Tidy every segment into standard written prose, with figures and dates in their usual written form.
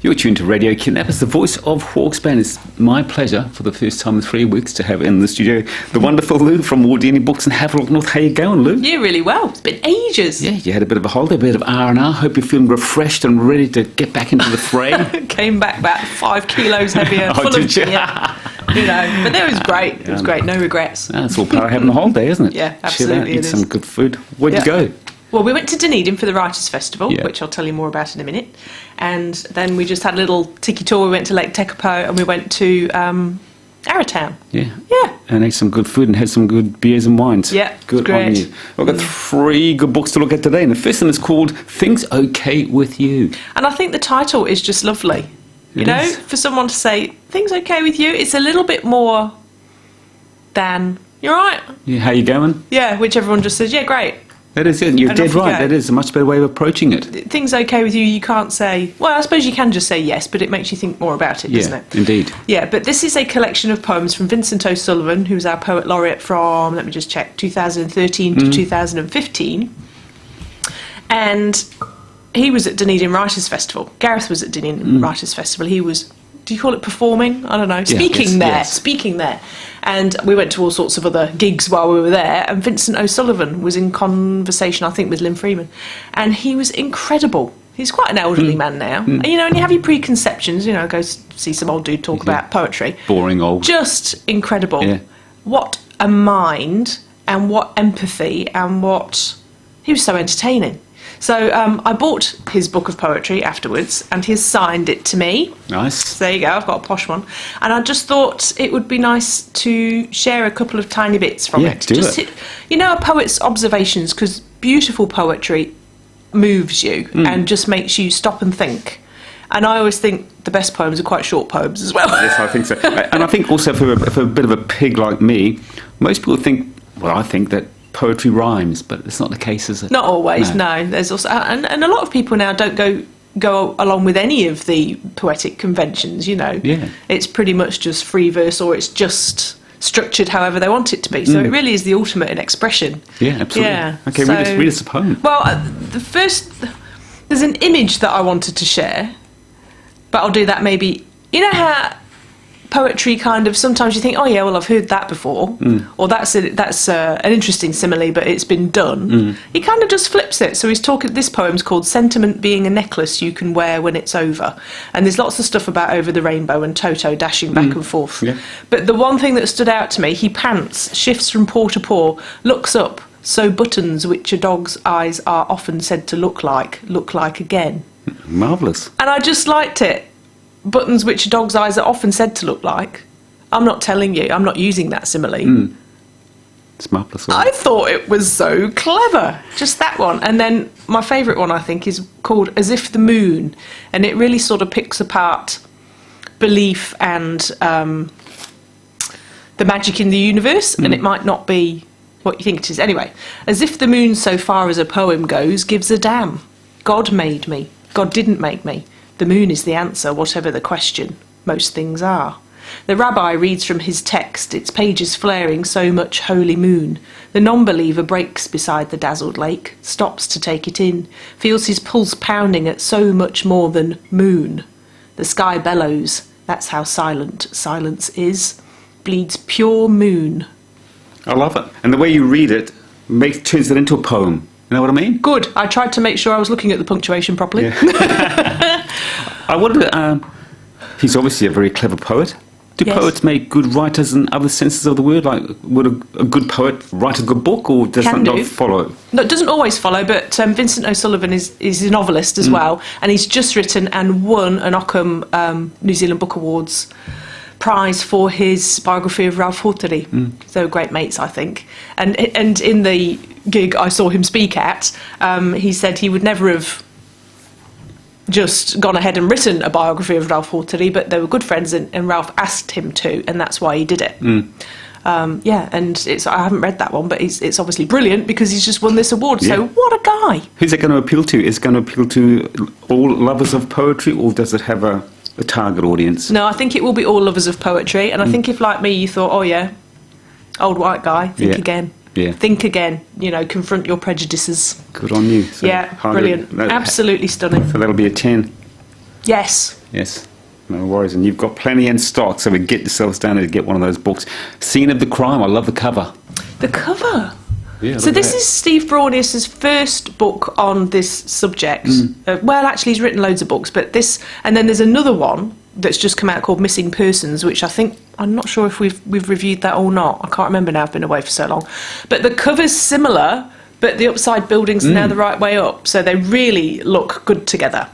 You're tuned to Radio Kidnappers, the voice of Hawksbane. It's my pleasure for the first time in 3 weeks to have in the studio the wonderful Lou from Wardini Books in Havelock North. How you going, Lou? Yeah, really well. It's been ages. Yeah, you had a bit of a holiday, a bit of R&R. Hope you're feeling refreshed and ready to get back into the fray. Came back about 5 kilos heavier. Oh, did you? Yeah, you know, but it was great. It was great. No regrets. That's all part of having a holiday, isn't it? Yeah, absolutely. Chill out, eat some good food. Where'd you go? Well, we went to Dunedin for the Writers' Festival, which I'll tell you more about in a minute. And then we just had a little tiki tour. We went to Lake Tekapo and we went to Arrowtown. Yeah. Yeah. And ate some good food and had some good beers and wines. Yeah, good great. on you. I've got 3 good books to look at today. And the first one is called Things Okay With You. And I think the title is just lovely. You know, for someone to say, things okay with you, it's a little bit more than, you're right. Yeah, how you going? Yeah, which everyone just says, yeah, great. That is it. You're And dead off you right. go. That is a much better way of approaching it. Things okay with you, you can't say, well, I suppose you can just say yes, but it makes you think more about it, doesn't it? Indeed. Yeah, but this is a collection of poems from Vincent O'Sullivan, who's our poet laureate from, let me just check, 2013 to 2015. And he was at Dunedin Writers' Festival. Gareth was at Dunedin Writers' Festival. He was, do you call it performing? I don't know. Speaking there. And we went to all sorts of other gigs while we were there. And Vincent O'Sullivan was in conversation, I think, with Lynn Freeman. And he was incredible. He's quite an elderly man now. And, you know, and you have your preconceptions, you know, go see some old dude talk about poetry. Boring old. Just incredible. Yeah. What a mind and what empathy and what... He was so entertaining. So I bought his book of poetry afterwards and he's signed it to me. Nice. So there you go, I've got a posh one. And I just thought it would be nice to share a couple of tiny bits from it. Do it. You know, a poet's observations, because beautiful poetry moves you and just makes you stop and think. And I always think the best poems are quite short poems as well. Yes, I think so. And I think also for a bit of a pig like me, most people think, well, I think that poetry rhymes, but it's not the case, is it? Not always, no. There's also, and a lot of people now don't go along with any of the poetic conventions, you know. Yeah. It's pretty much just free verse, or it's just structured however they want it to be. So it really is the ultimate in expression. Yeah, absolutely. Yeah. Okay, so, read us a poem. Well, there's an image that I wanted to share, but I'll do that maybe. You know how poetry kind of, sometimes you think, oh yeah, well, I've heard that before, or that's an interesting simile, but it's been done. He kind of just flips it. So he's talking, this poem's called Sentiment Being a Necklace You Can Wear When It's Over. And there's lots of stuff about over the rainbow and Toto dashing back and forth. Yeah. But the one thing that stood out to me, he pants, shifts from paw to paw, looks up, so buttons which a dog's eyes are often said to look like again. Marvellous. And I just liked it. Buttons which a dog's eyes are often said to look like. I'm not telling you, I'm not using that simile. It's marvellous. I thought it was so clever, just that one. And then my favourite one, I think, is called As If the Moon. And it really sort of picks apart belief and the magic in the universe. And it might not be what you think it is. Anyway, as if the moon, so far as a poem goes, gives a damn. God made me. God didn't make me. The moon is the answer, whatever the question. Most things are. The rabbi reads from his text, its pages flaring so much holy moon. The non-believer breaks beside the dazzled lake, stops to take it in, feels his pulse pounding at so much more than moon. The sky bellows, that's how silent silence is. Bleeds pure moon. I love it. And the way you read it turns it into a poem. You know what I mean? Good. I tried to make sure I was looking at the punctuation properly. Yeah. I wonder, he's obviously a very clever poet. Do poets make good writers in other senses of the word? Like, would a good poet write a good book, or does that not follow? No, it doesn't always follow, but Vincent O'Sullivan is a novelist as well, and he's just written and won an Ockham New Zealand Book Awards prize for his biography of Ralph Wardini. They were great mates, I think. And in the gig I saw him speak at, he said he would never have just gone ahead and written a biography of Ralph Wardini, but they were good friends, and Ralph asked him to, and that's why he did it. Yeah, and I haven't read that one, but it's obviously brilliant because he's just won this award. So what a guy! Who's it going to appeal to? Is it going to appeal to all lovers of poetry, or does it have a target audience? No, I think it will be all lovers of poetry, and I think if, like me, you thought, oh yeah, old white guy, think again. Yeah. Think again, confront your prejudices. Good on you. So brilliant. Absolutely stunning. So that'll be a 10. Yes. Yes. No worries. And you've got plenty in stock, so we get yourselves down there to get one of those books. Scene of the Crime. I love the cover. The cover. Yeah, so this is Steve Braunius's first book on this subject. Well, actually, he's written loads of books, but this, and then there's another one that's just come out called Missing Persons, which I'm not sure if we've reviewed that or not. I can't remember now. I've been away for so long. But the cover's similar, but the upside buildings are now the right way up, so they really look good together.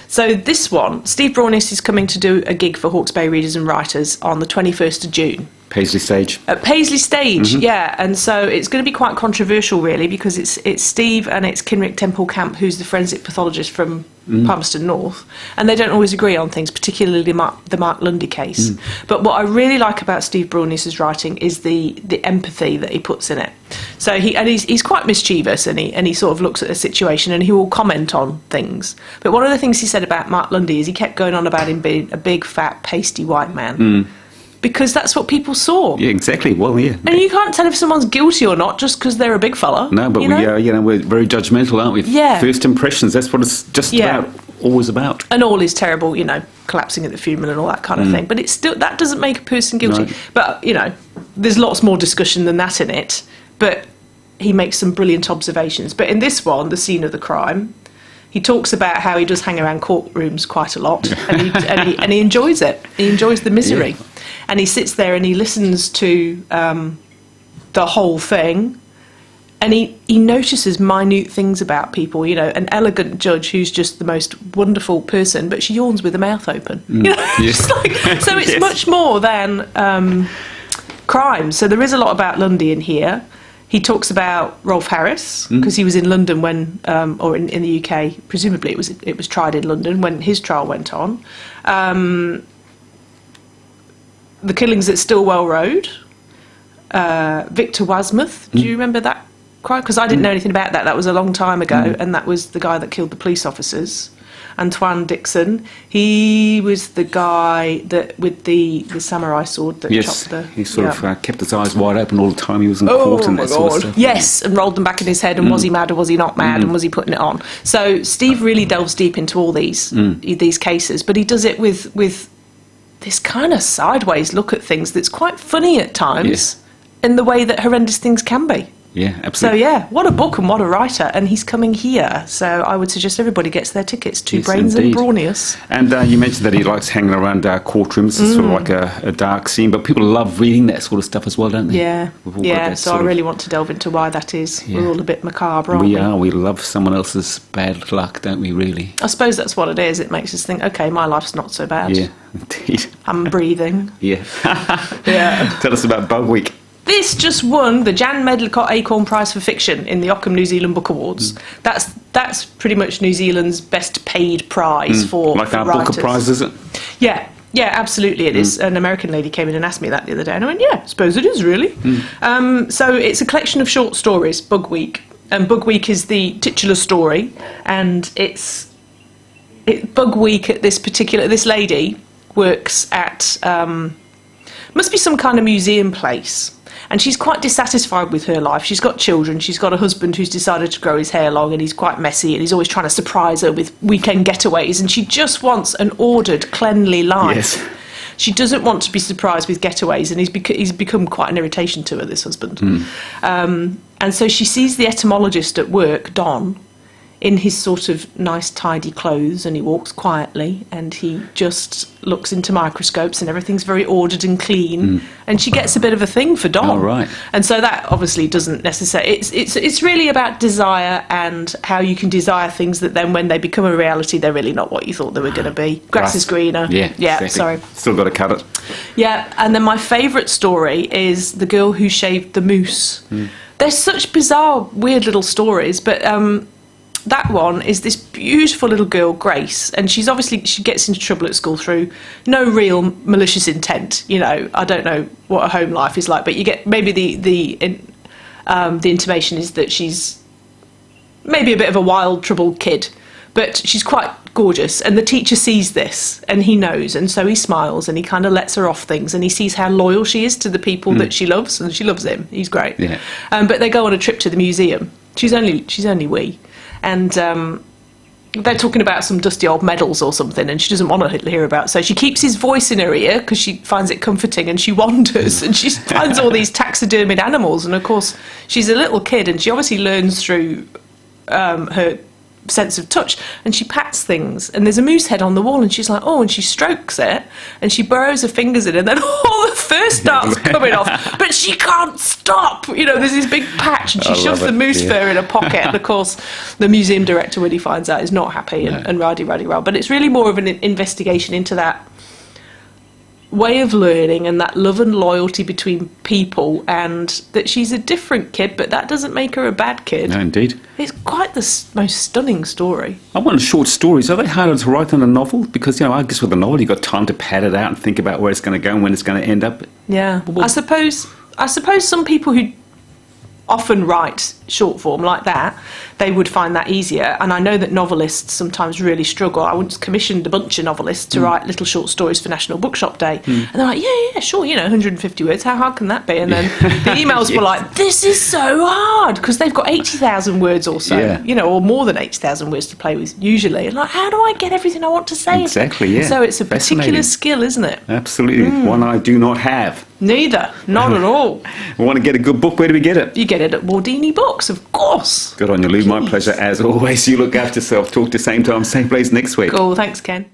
So this one, Steve Braunius is coming to do a gig for Hawke's Bay readers and writers on the 21st of June. Paisley Stage. At Paisley Stage, yeah. And so it's going to be quite controversial, really, because it's Steve and it's Kinrick Temple-Camp, who's the forensic pathologist from Palmerston North, and they don't always agree on things, particularly the Mark Lundy case. But what I really like about Steve Braunius's writing is the empathy that he puts in it. So he's quite mischievous, and he sort of looks at a situation and he will comment on things. But one of the things he said about Mark Lundy is he kept going on about him being a big, fat, pasty white man. Because that's what people saw. Yeah, exactly. Well, yeah. And you can't tell if someone's guilty or not just because they're a big fella. No, but we're very judgmental, aren't we? Yeah. First impressions, that's what it's just always about. And all is terrible, collapsing at the funeral and all that kind of thing. But it's still, that doesn't make a person guilty. No. But, there's lots more discussion than that in it. But he makes some brilliant observations. But in this one, The Scene of the Crime, he talks about how he does hang around courtrooms quite a lot, and he enjoys it. He enjoys the misery. Yeah. And he sits there and he listens to the whole thing, and he notices minute things about people. An elegant judge who's just the most wonderful person, but she yawns with her mouth open. Yes. So it's much more than crime. So there is a lot about Lundy in here. He talks about Rolf Harris, because he was in London when, or in the UK, presumably it was tried in London when his trial went on. The killings at Stillwell Road. Victor Wasmuth, do you remember that crime? Because I didn't know anything about that. That was a long time ago, and that was the guy that killed the police officers. Antoine Dixon, he was the guy that with the samurai sword that chopped the... he sort of kept his eyes wide open all the time. He was in court and that sort of stuff. Yes, and rolled them back in his head, and was he mad or was he not mad, and was he putting it on? So Steve really delves deep into all these cases, but he does it with this kind of sideways look at things that's quite funny at times, in the way that horrendous things can be. Yeah, absolutely. So, what a book and what a writer. And he's coming here. So I would suggest everybody gets their tickets to Brains and Braunius. And you mentioned that he likes hanging around courtrooms. It's sort of like a dark scene. But people love reading that sort of stuff as well, don't they? Yeah, so I really want to delve into why that is. Yeah. We're all a bit macabre, aren't we? We are. We love someone else's bad luck, don't we, really? I suppose that's what it is. It makes us think, OK, my life's not so bad. Yeah, indeed. I'm breathing. Yeah. Yeah. Tell us about Bug Week. This just won the Jan Medlicott Acorn Prize for Fiction in the Ockham New Zealand Book Awards. That's pretty much New Zealand's best paid prize for like our writers. Booker Prize, is it? Yeah, absolutely it is. An American lady came in and asked me that the other day, and I went, I suppose it is, really. So it's a collection of short stories, Bug Week. And Bug Week is the titular story, and it's Bug Week at this lady works at, must be some kind of museum place. And she's quite dissatisfied with her life. She's got children. She's got a husband who's decided to grow his hair long, and he's quite messy, and he's always trying to surprise her with weekend getaways. And she just wants an ordered, cleanly life. Yes. She doesn't want to be surprised with getaways, and he's become quite an irritation to her, this husband. And so she sees the etymologist at work, Don, in his sort of nice, tidy clothes, and he walks quietly, and he just looks into microscopes, and everything's very ordered and clean. And she gets a bit of a thing for Don. Oh, right. And so that obviously doesn't necessarily... It's really about desire and how you can desire things that then when they become a reality, they're really not what you thought they were going to be. Grass is greener. Yeah, exactly. Sorry. Still got to cut it. Yeah, and then my favourite story is The Girl Who Shaved the Moose. They're such bizarre, weird little stories, but... that one is this beautiful little girl, Grace, and she gets into trouble at school through no real malicious intent. I don't know what a home life is like, but you get maybe the intimation is that she's maybe a bit of a wild, troubled kid, but she's quite gorgeous, and the teacher sees this, and he knows, and so he smiles, and he kind of lets her off things, and he sees how loyal she is to the people that she loves, and she loves him. He's great. Yeah. But they go on a trip to the museum. She's only wee. And they're talking about some dusty old medals or something, and she doesn't want to hear about it. So she keeps his voice in her ear because she finds it comforting, and she wanders and she finds all these taxidermied animals. And of course, she's a little kid, and she obviously learns through her sense of touch, and she pats things, and there's a moose head on the wall, and she's like, oh, and she strokes it, and she burrows her fingers in, and then all the fur starts coming off, but she can't stop. You know, there's this big patch, and she shoves the moose fur in her pocket, and of course the museum director, when he finds out, is not happy, and rah-de-rah-de-rah. But it's really more of an investigation into that way of learning and that love and loyalty between people, and that she's a different kid, but that doesn't make her a bad kid. No, indeed. It's quite the most stunning story. I wonder, short stories, are they harder to write than a novel? Because, I guess with a novel you've got time to pad it out and think about where it's going to go and when it's going to end up. Yeah. I suppose some people who often write short form like that, they would find that easier. And I know that novelists sometimes really struggle. I once commissioned a bunch of novelists to write little short stories for National Bookshop Day. And they're like, yeah, sure, 150 words, how hard can that be? And then the emails were like, this is so hard, because they've got 80,000 words or so, or more than 80,000 words to play with usually. And like, how do I get everything I want to say? Exactly, yeah. So it's a particular skill, isn't it? Absolutely. One I do not have. Neither. Not at all. We want to get a good book. Where do we get it? You get it at Wardini Books, of course. Good on you, Lou. My pleasure as always. You look after yourself. Talk to same time, same place next week. Cool. Thanks, Ken.